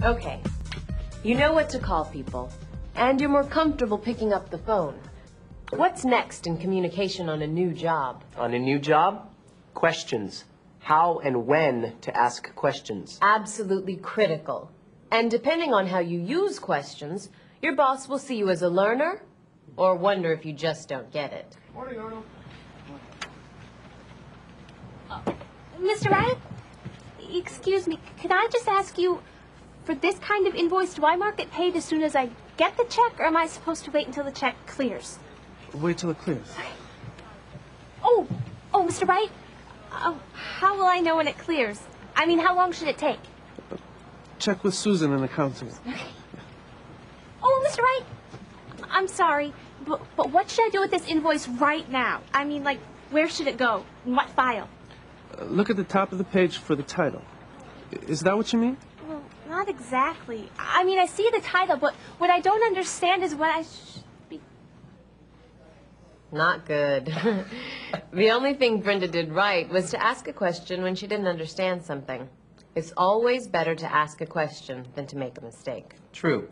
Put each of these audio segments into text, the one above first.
Okay. You know what to call people, and you're more comfortable picking up the phone. What's next in communication on a new job? On a new job? Questions. How and when to ask questions. Absolutely critical. And depending on how you use questions, your boss will see you as a learner or wonder if you just don't get it. Morning, Arnold. Mr. Wright, excuse me, can I just ask you, for this kind of invoice, do I mark it paid as soon as I get the check, or am I supposed to wait until the check clears? Wait till it clears. Oh, Mr. Wright, how will I know when it clears? I mean, how long should it take? Check with Susan in accounting. Okay. Oh, Mr. Wright, I'm sorry, but what should I do with this invoice right now? I mean, like, where should it go? In what file? Look at the top of the page for the title. Is that what you mean? Well, not exactly. I mean, I see the title, but what I don't understand is what I should be... Not good. The only thing Brenda did right was to ask a question when she didn't understand something. It's always better to ask a question than to make a mistake. True.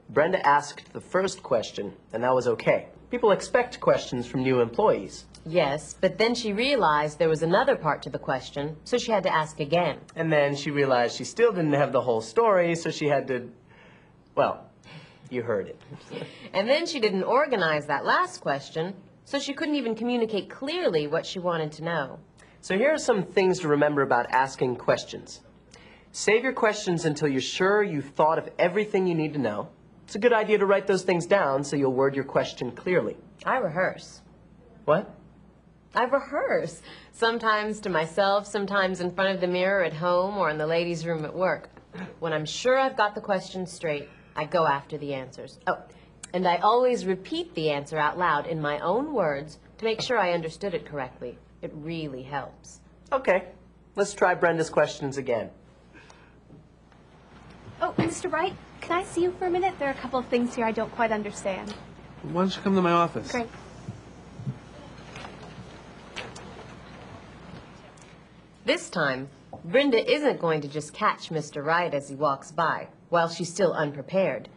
Brenda asked the first question, and that was okay. People expect questions from new employees. Yes, but then she realized there was another part to the question, so she had to ask again. And then she realized she still didn't have the whole story, so she had to... Well, you heard it. And then she didn't organize that last question, so she couldn't even communicate clearly what she wanted to know. So here are some things to remember about asking questions. Save your questions until you're sure you've thought of everything you need to know. It's a good idea to write those things down so you'll word your question clearly. I rehearse. What? I rehearse. Sometimes to myself, sometimes in front of the mirror at home or in the ladies' room at work. When I'm sure I've got the question straight, I go after the answers. Oh, and I always repeat the answer out loud in my own words to make sure I understood it correctly. It really helps. Okay, let's try Brenda's questions again. Oh, Mr. Wright, can I see you for a minute? There are a couple of things here I don't quite understand. Why don't you come to my office? Great. This time, Brenda isn't going to just catch Mr. Wright as he walks by, while she's still unprepared.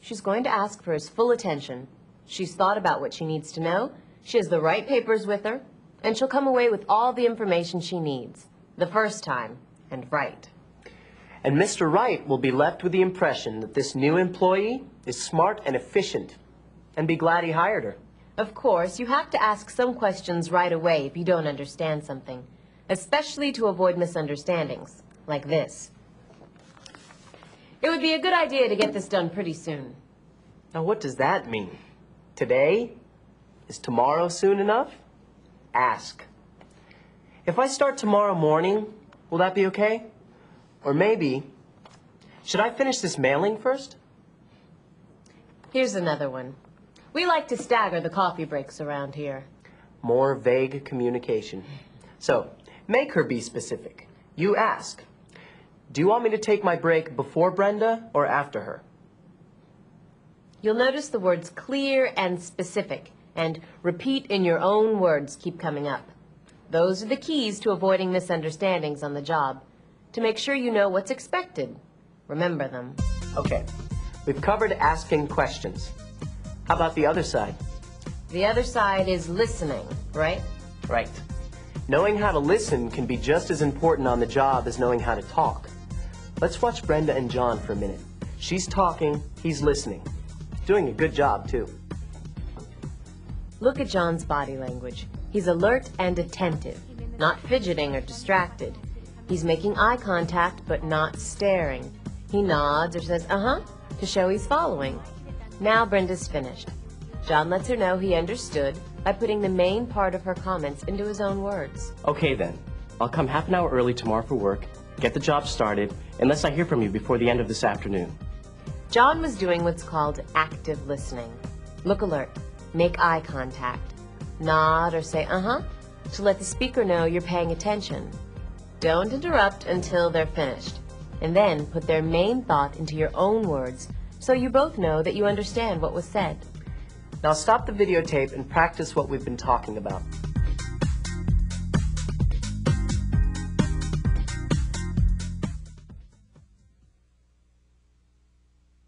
She's going to ask for his full attention. She's thought about what she needs to know, she has the right papers with her, and she'll come away with all the information she needs. The first time, and right. And Mr. Wright will be left with the impression that this new employee is smart and efficient, and be glad he hired her. Of course, you have to ask some questions right away if you don't understand something, especially to avoid misunderstandings, like this. It would be a good idea to get this done pretty soon. Now, what does that mean? Today? Is tomorrow soon enough? Ask. If I start tomorrow morning, will that be okay? Or maybe, should I finish this mailing first? Here's another one. We like to stagger the coffee breaks around here. More vague communication. So, make her be specific. You ask, do you want me to take my break before Brenda or after her? You'll notice the words clear and specific, and repeat in your own words keep coming up. Those are the keys to avoiding misunderstandings on the job. To make sure you know what's expected. Remember them. Okay, we've covered asking questions. How about the other side? The other side is listening, right? Right. Knowing how to listen can be just as important on the job as knowing how to talk. Let's watch Brenda and John for a minute. She's talking, he's listening. Doing a good job, too. Look at John's body language. He's alert and attentive, not fidgeting or distracted. He's making eye contact, but not staring. He nods or says, uh-huh, to show he's following. Now Brenda's finished. John lets her know he understood by putting the main part of her comments into his own words. Okay, then. I'll come half an hour early tomorrow for work, get the job started, unless I hear from you before the end of this afternoon. John was doing what's called active listening. Look alert, make eye contact, nod or say uh-huh to let the speaker know you're paying attention. Don't interrupt until they're finished, and then put their main thought into your own words so you both know that you understand what was said. Now stop the videotape and practice what we've been talking about.